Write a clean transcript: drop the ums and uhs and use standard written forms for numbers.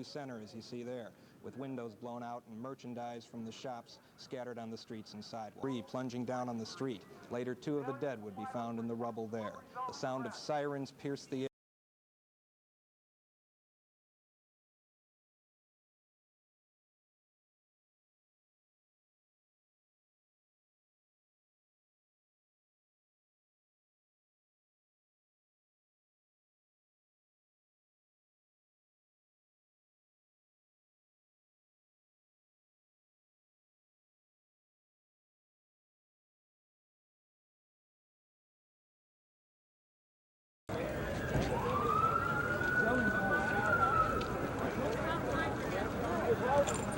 center, as you see there, with windows blown out and merchandise from the shops scattered on the streets and sidewalks. Debris plunging down on the street. Later, 2 of the dead would be found in the rubble there. The sound of sirens pierced the air.